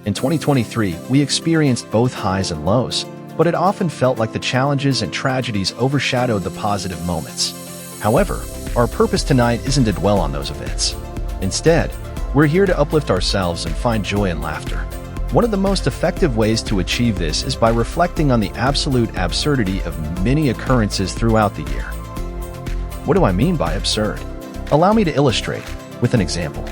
In 2023, we experienced both highs and lows, but it often felt like the challenges and tragedies overshadowed the positive moments. However, our purpose tonight isn't to dwell on those events. Instead, we're here to uplift ourselves and find joy and laughter. One of the most effective ways to achieve this is by reflecting on the absolute absurdity of many occurrences throughout the year. What do I mean by absurd? Allow me to illustrate with an example.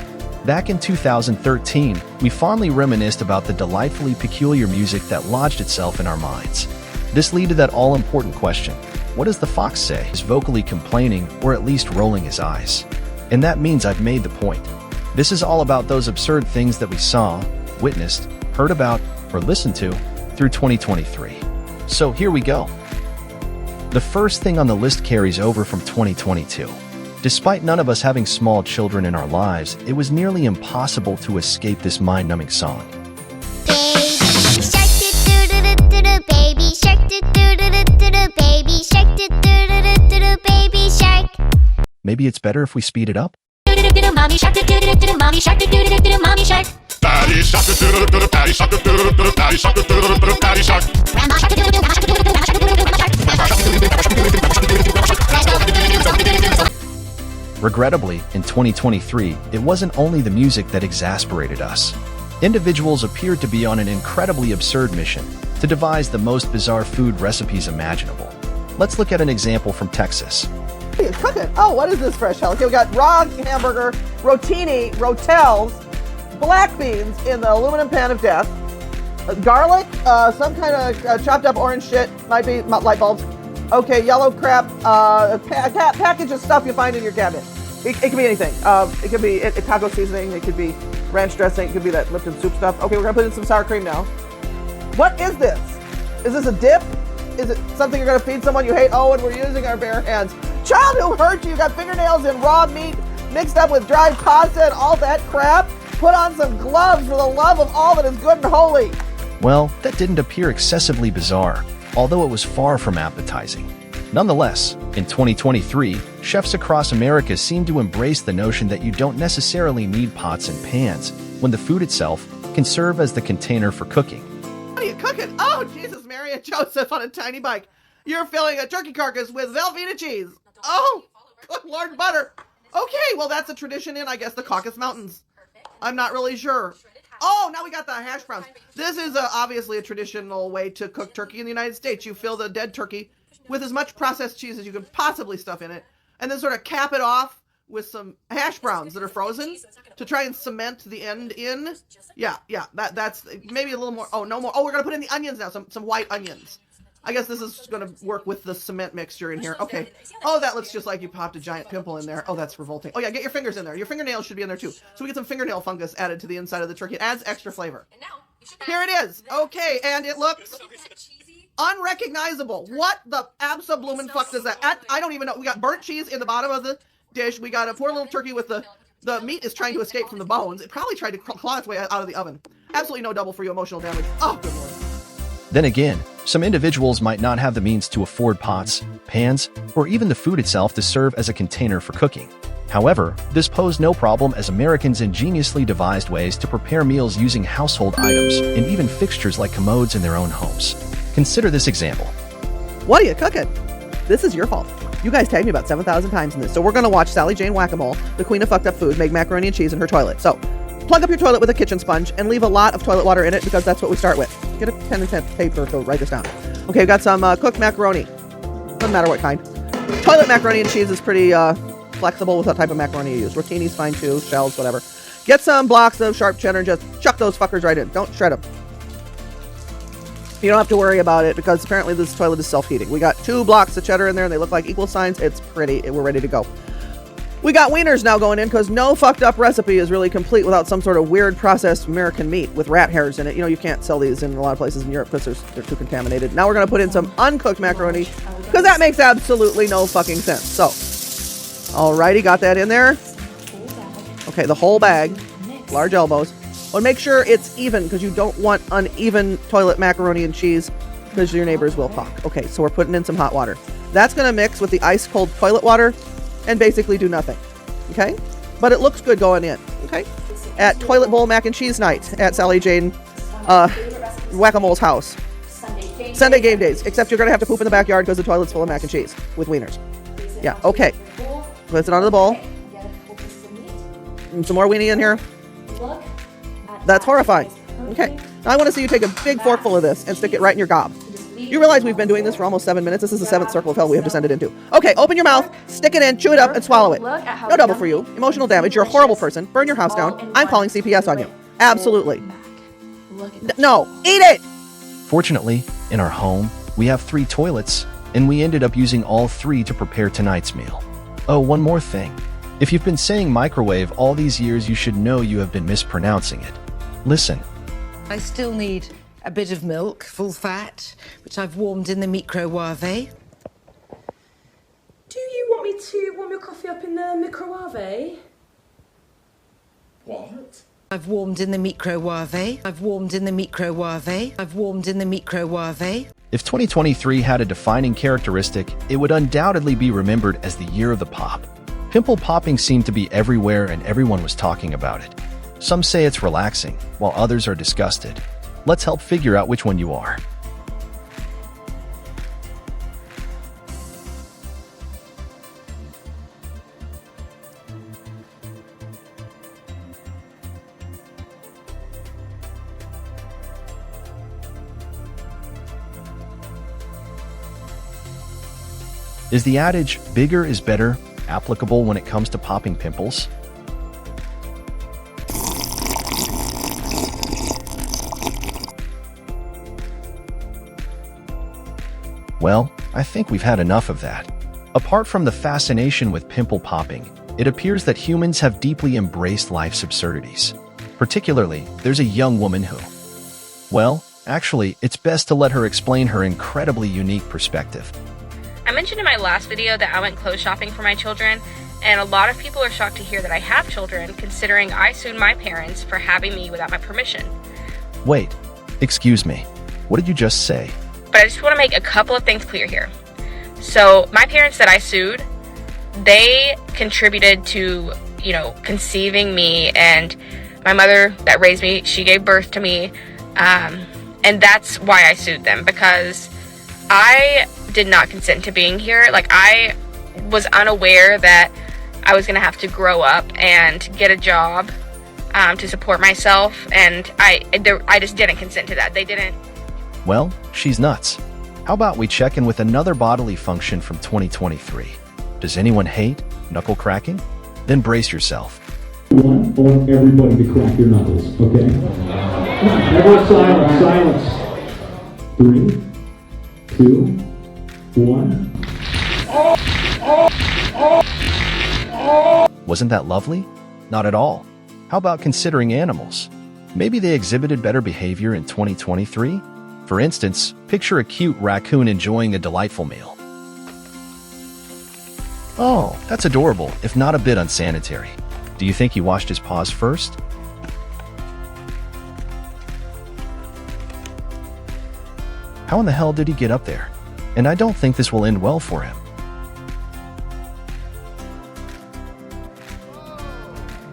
Back in 2013, we fondly reminisced about the delightfully peculiar music that lodged itself in our minds. This led to that all-important question: what does the fox say? Is vocally complaining or at least rolling his eyes? And that means I've made the point. This is all about those absurd things that we saw, witnessed, heard about, or listened to through 2023. So here we go. The first thing on the list carries over from 2022. Despite none of us having small children in our lives, it was nearly impossible to escape this mind-numbing song. Baby shark do-do-do-do-do, baby shark do-do-do-do-do, baby shark do-do-do-do-do, baby shark. Maybe it's better if we speed it up? Do-do-do-do-do, mommy shark do-do-do-do-do, mommy shark do-do-do-do-do, mommy shark. Daddy shark do-do-do-do-do, daddy shark do-do-do-do-do, daddy shark do-do-do-do-do, daddy shark. Grandma shark do-do-do-do, grandma shark do-do-do-do, grandma shark do-do-do-do, grandma shark do-do-do-do, grandma shark do-do-do-do, grandma shark do-do-do-do, grandma shark do-do-do-do. Regrettably, in 2023, it wasn't only the music that exasperated us. Individuals appeared to be on an incredibly absurd mission to devise the most bizarre food recipes imaginable. Let's look at an example from Texas. Hey, it's cooking. Oh, what is this fresh hell? Okay, we got raw hamburger, rotini, rotels, black beans in the aluminum pan of death, garlic, some kind of chopped up orange shit, might be light bulbs. Okay, yellow crap, a package of stuff you find in your cabinet. It could be anything. It could be taco seasoning. It could be ranch dressing. It could be that Lipton soup stuff. Okay, we're gonna put in some sour cream now. What is this? Is this a dip? Is it something you're gonna feed someone you hate? Oh, and we're using our bare hands. Child who hurt you got fingernails in raw meat mixed up with dried pasta and all that crap. Put on some gloves for the love of all that is good and holy. Well, that didn't appear excessively bizarre, although it was far from appetizing. Nonetheless, in 2023, chefs across America seem to embrace the notion that you don't necessarily need pots and pans when the food itself can serve as the container for cooking. What are you cooking? Oh, Jesus, Mary and Joseph on a tiny bike. You're filling a turkey carcass with Velveeta cheese. Oh, good Lord, butter. Okay, well, that's a tradition in, I guess, the Caucasus Mountains. I'm not really sure. Oh, now we got the hash browns. This is obviously a traditional way to cook turkey in the United States. You fill the dead turkey with as much processed cheese as you can possibly stuff in it, and then sort of cap it off with some hash browns that are frozen to try and cement the end in. Yeah, that's maybe a little more. Oh, no more. Oh, we're going to put in the onions now, some white onions. I guess this is going to work with the cement mixture in here. Okay. Oh, that looks just like you popped a giant pimple in there. Oh, that's revolting. Oh, yeah, get your fingers in there. Your fingernails should be in there, too. So we get some fingernail fungus added to the inside of the turkey. It adds extra flavor. Here it is. Okay, and it looks unrecognizable. What the abso-bloomin' fuck does that? I don't even know. We got burnt cheese in the bottom of the dish. We got a poor little turkey with the meat is trying to escape from the bones. It probably tried to claw its way out of the oven. Absolutely no double for you emotional damage. Oh, good Lord. Then again, some individuals might not have the means to afford pots, pans, or even the food itself to serve as a container for cooking. However, this posed no problem as Americans ingeniously devised ways to prepare meals using household items and even fixtures like commodes in their own homes. Consider this example. What are you cooking? This is your fault. You guys tagged me about 7,000 times in this. So we're going to watch Sally Jane Whack-A-Mole, the queen of fucked up food, make macaroni and cheese in her toilet. So plug up your toilet with a kitchen sponge and leave a lot of toilet water in it because that's what we start with. Get a pen and paper to write this down. Okay, we've got some cooked macaroni. Doesn't matter what kind. Toilet macaroni and cheese is pretty flexible with what type of macaroni you use. Rotini's fine too, shells, whatever. Get some blocks of sharp cheddar and just chuck those fuckers right in. Don't shred them. You don't have to worry about it because apparently this toilet is self-heating. We got 2 blocks of cheddar in there and they look like equal signs. It's pretty. We're ready to go. We got wieners now going in because no fucked up recipe is really complete without some sort of weird processed American meat with rat hairs in it. You know, you can't sell these in a lot of places in Europe because they're too contaminated. Now we're going to put in some uncooked macaroni because that makes absolutely no fucking sense. So, alrighty, got that in there. Okay, the whole bag, large elbows. But make sure it's even because you don't want uneven toilet macaroni and cheese because your neighbors will talk. Okay, so we're putting in some hot water. That's going to mix with the ice cold toilet water and basically do nothing. Okay? But it looks good going in. Okay? At Toilet Bowl Mac and Cheese Night at Sally Jane Whack-A-Mole's house. Sunday game days, except you're going to have to poop in the backyard because the toilet's full of mac and cheese with wieners. Yeah, okay. Place it onto the bowl. Some more weenie in here. That's horrifying. Okay. Now I want to see you take a big forkful of this and stick it right in your gob. You realize we've been doing this for almost 7 minutes? This is the 7th circle of hell we have descended into. Okay, open your mouth, stick it in, chew it up, and swallow it. No double for you. Emotional damage. You're a horrible person. Burn your house down. I'm calling CPS on you. Absolutely. No, eat it! Fortunately, in our home, we have 3 toilets, and we ended up using all 3 to prepare tonight's meal. Oh, one more thing. If you've been saying microwave all these years, you should know you have been mispronouncing it. Listen. I still need a bit of milk, full fat, which I've warmed in the microwave. Do you want me to warm your coffee up in the microwave? What? I've warmed in the microwave. I've warmed in the microwave. I've warmed in the microwave. If 2023 had a defining characteristic, it would undoubtedly be remembered as the year of the pop. Pimple popping seemed to be everywhere and everyone was talking about it. Some say it's relaxing, while others are disgusted. Let's help figure out which one you are. Is the adage, bigger is better, applicable when it comes to popping pimples? Well, I think we've had enough of that. Apart from the fascination with pimple popping, it appears that humans have deeply embraced life's absurdities. Particularly, there's a young woman who... Well, actually, it's best to let her explain her incredibly unique perspective. I mentioned in my last video that I went clothes shopping for my children, and a lot of people are shocked to hear that I have children, considering I sued my parents for having me without my permission. Wait, excuse me. What did you just say? But I just want to make a couple of things clear here. So my parents that I sued, they contributed to, conceiving me, and my mother that raised me, she gave birth to me, and that's why I sued them, because I did not consent to being here. Like, I was unaware that I was going to have to grow up and get a job to support myself, and I just didn't consent to that. They didn't. Well, she's nuts. How about we check in with another bodily function from 2023? Does anyone hate knuckle cracking? Then brace yourself. I want everybody to crack your knuckles, okay? Everyone silence. 3, 2, 1. Wasn't that lovely? Not at all. How about considering animals? Maybe they exhibited better behavior in 2023? For instance, picture a cute raccoon enjoying a delightful meal. Oh, that's adorable, if not a bit unsanitary. Do you think he washed his paws first? How in the hell did he get up there? And I don't think this will end well for him.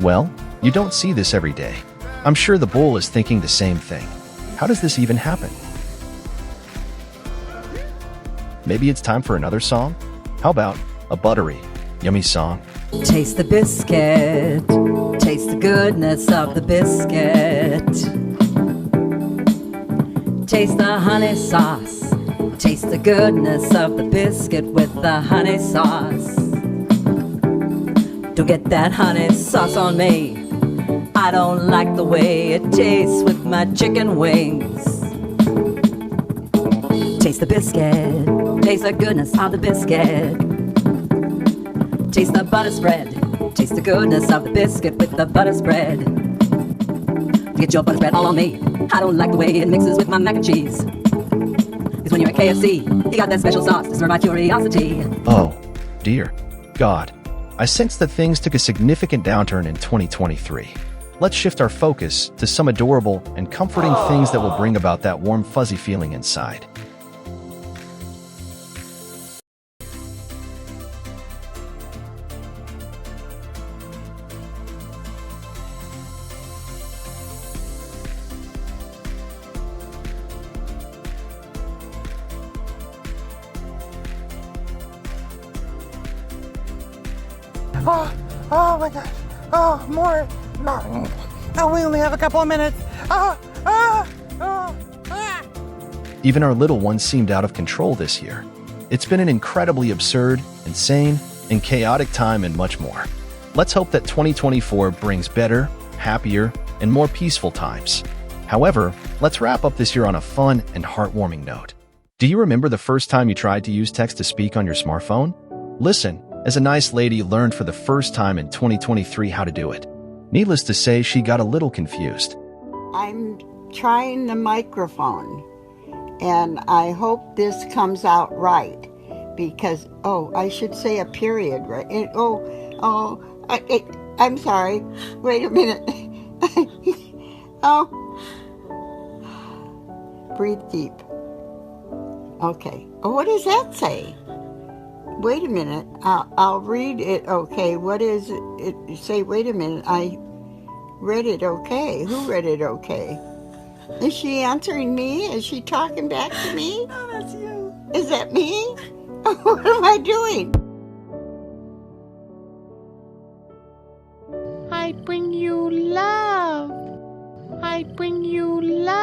Well, you don't see this every day. I'm sure the bull is thinking the same thing. How does this even happen? Maybe it's time for another song? How about a buttery, yummy song? Taste the biscuit. Taste the goodness of the biscuit. Taste the honey sauce. Taste the goodness of the biscuit with the honey sauce. Don't get that honey sauce on me. I don't like the way it tastes with my chicken wings. Taste the biscuit. Taste the goodness of the biscuit. Taste the butter spread. Taste the goodness of the biscuit with the butter spread. Get your butter spread all on me. I don't like the way it mixes with my mac and cheese. Cause when you're at KFC, you got that special sauce to serve my curiosity. Oh, dear God. I sense that things took a significant downturn in 2023. Let's shift our focus to some adorable and comforting things that will bring about that warm, fuzzy feeling inside. Oh my gosh. Oh, more. Oh, we only have a couple of minutes. Even our little ones seemed out of control this year. It's been an incredibly absurd, insane, and chaotic time and much more. Let's hope that 2024 brings better, happier, and more peaceful times. However, let's wrap up this year on a fun and heartwarming note. Do you remember the first time you tried to use text-to-speak on your smartphone? Listen, as a nice lady learned for the first time in 2023 how to do it. Needless to say, she got a little confused. I'm trying the microphone, and I hope this comes out right, because, I should say a period, right? I'm sorry. Wait a minute. Breathe deep. Okay. What does that say? Wait a minute. I'll read it. Okay. What does it say? Wait a minute. I read it okay. Who read it okay? Is she answering me? Is she talking back to me? No, that's you. Is that me? What am I doing? I bring you love. I bring you love.